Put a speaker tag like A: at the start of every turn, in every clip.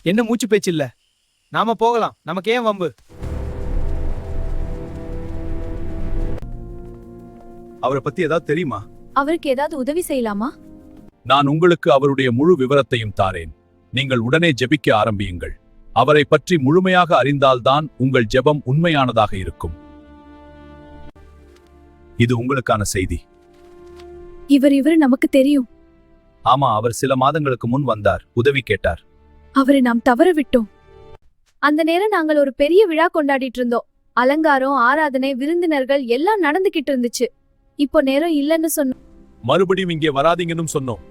A: என்ன மூச்சு பேச்சு இல்ல? நாம போகலாம், நமக்கு ஏன் வம்பு?
B: அவரை பத்தி ஏதாவது தெரியுமா?
C: அவருக்கு ஏதாவது உதவி செய்யலாமா?
B: நான் உங்களுக்கு அவருடைய முழு விவரத்தையும் தாரேன். நீங்கள் உடனே ஜெபிக்க ஆரம்பியுங்கள். அவரை பற்றி முழுமையாக அறிந்தால்தான் உங்கள் ஜெபம் உண்மையானதாக இருக்கும். இது உங்களுக்கான செய்தி.
C: இவர் நமக்கு தெரியும்.
B: ஆமா, அவர் சில மாதங்களுக்கு முன் வந்தார், உதவி கேட்டார்.
C: அவரை நாம் தவற விட்டோம். அந்த நேரம் நாங்கள் ஒரு பெரிய விழா கொண்டாடிட்டு இருந்தோம். அலங்காரம், ஆராதனை, விருந்தினர்கள் எல்லாம் நடந்துகிட்டு இருந்துச்சு. இப்போ நேரம் இல்லைன்னு சொன்னோம்.
B: மறுபடியும் இங்கே வராதீங்கன்னு சொன்னோம்.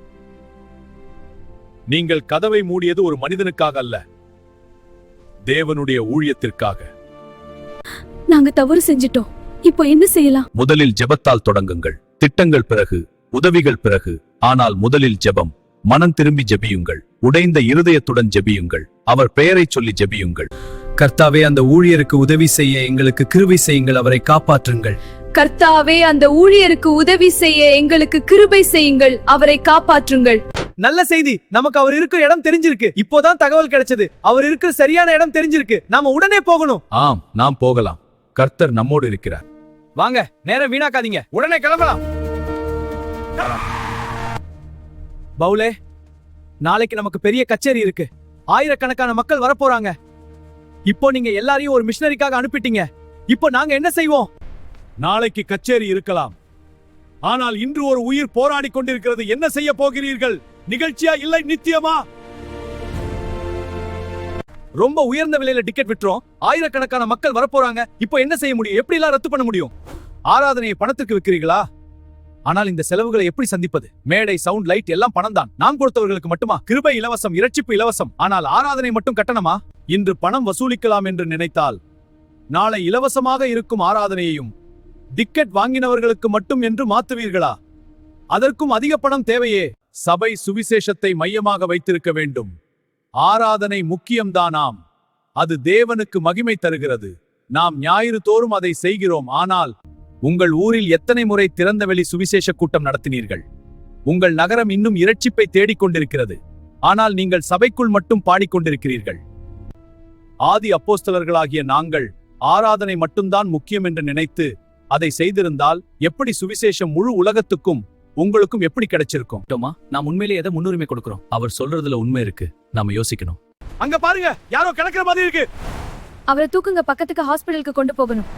B: நீங்கள் கதவை மூடியது ஒரு மனிதனுக்காக அல்ல, தேவனுடைய ஊழியத்திற்காக.
C: நாங்க தவறு செஞ்சிட்டோம். இப்போ என்ன செய்யலாம்?
B: முதலில் ஜெபத்தால் தொடங்குங்கள், திட்டங்கள் பிறகு, உதவிகள் பிறகு. ஆனால் முதலில் ஜெபம். மனம் திரும்பி ஜெபியுங்கள், உடைந்த இருதயத்துடன் ஜெபியுங்கள், அவர் பெயரை சொல்லி ஜெபியுங்கள்.
A: கர்த்தாவே, அந்த ஊழியருக்கு உதவி செய்ய எங்களுக்கு கிருபை செய்யுங்கள், அவரை காப்பாற்றுங்கள்.
C: கர்த்தாவே, அந்த ஊழியருக்கு உதவி செய்ய எங்களுக்கு கிருபை செய்யுங்கள், அவரை காப்பாற்றுங்கள்.
A: நல்ல செய்தி, நமக்கு அவர் இருக்கிற இடம் தெரிஞ்சிருக்கு. இப்போதான் தகவல் கிடைச்சது. அவர் இருக்கிற சரியான இடம் தெரிஞ்சிருக்கு. நாம உடனே போகணும்.
B: ஆம், நாம் போகலாம். கர்த்தர் நம்மோடு இருக்கிறார்.
A: வாங்க, நேரம் வீணாக்காதீங்க, உடனே கிளம்பலாம். பவுலே, நாளைக்கு நமக்கு பெரிய கச்சேரி இருக்கு. ஆயிரக்கணக்கான மக்கள் வரப்போறாங்க. இப்போ நீங்க எல்லாரையும் ஒரு மிஷனரிக்காக அனுப்பிட்டீங்க. இப்போ நாங்க என்ன செய்வோம்?
B: நாளைக்கு கச்சேரி இருக்கலாம், ஆனால் இன்று ஒரு உயிர் போராடி கொண்டிருக்கிறது. என்ன செய்ய போகிறீர்கள்? நிகழ்ச்சியா இல்லை நித்தியமா?
A: ரொம்ப உயர்ந்த விலையில டிக்கெட் விட்டுறோம். ஆயிரக்கணக்கான மக்கள் வரப்போறாங்க. இப்போ என்ன செய்ய முடியும்? எப்படி எல்லாம் ரத்து பண்ண முடியும்? ஆராதனையை பணத்துக்கு விற்கிறீர்களா? ஆனால் இந்த செலவுகளை எப்படி சந்திப்பது? மேடை, சவுண்ட், லைட் எல்லாம் பணம் தான். நாம் கொடுத்தவர்களுக்கு மட்டுமா? கிருபை இலவசம், இரட்சிப்பு இலவசம். ஆனால் ஆராதனை மட்டும் கட்டணமா? இன்று பணம் வசூலிக்கலாம் என்று நினைத்தால் நாளை இலவசமாக இருக்கும் ஆராதனையையும் டிக்கெட் வாங்கினவர்களுக்கு மட்டும் என்று மாற்றுவீர்களா? அதற்கும் அதிக பணம் தேவையே. சபை சுவிசேஷத்தை மையமாக வைத்திருக்க வேண்டும். ஆராதனை முக்கியம்தானாம். அது தேவனுக்கு மகிமை தருகிறது. நாம் ஞாயிறு தோறும் அதை செய்கிறோம். ஆனால் உங்கள் ஊரில் எத்தனை முறை திறந்தவெளி சுவிசேஷ கூட்டம் நடத்தினீர்கள்? உங்கள் நகரம் இன்னும் இரட்சிப்பை தேடிக்கொண்டிருக்கிறது. ஆனால் நீங்கள் சபைக்குள் மட்டும் பாடிக்கொண்டிருக்கிறீர்கள். ஆதி அப்போஸ்தலர்களாகிய நாங்கள் ஆராதனை மட்டும்தான் முக்கியம் என்று நினைத்து அதை செய்திருந்தால் எப்படி சுவிசேஷம் முழு உலகத்துக்கும் உங்களுக்கும் எப்படி கிடைச்சிருக்கும்? நாம் உண்மையிலே எதை முன்னுரிமை கொடுக்கிறோம்? அவர் சொல்றதுல உண்மை இருக்கு, நாம யோசிக்கணும். அங்க பாருங்க, யாரோ கிடக்கிற மாதிரி இருக்கு.
C: அவரை தூக்குங்க, பக்கத்துக்கு ஹாஸ்பிடலுக்கு கொண்டு போகணும்.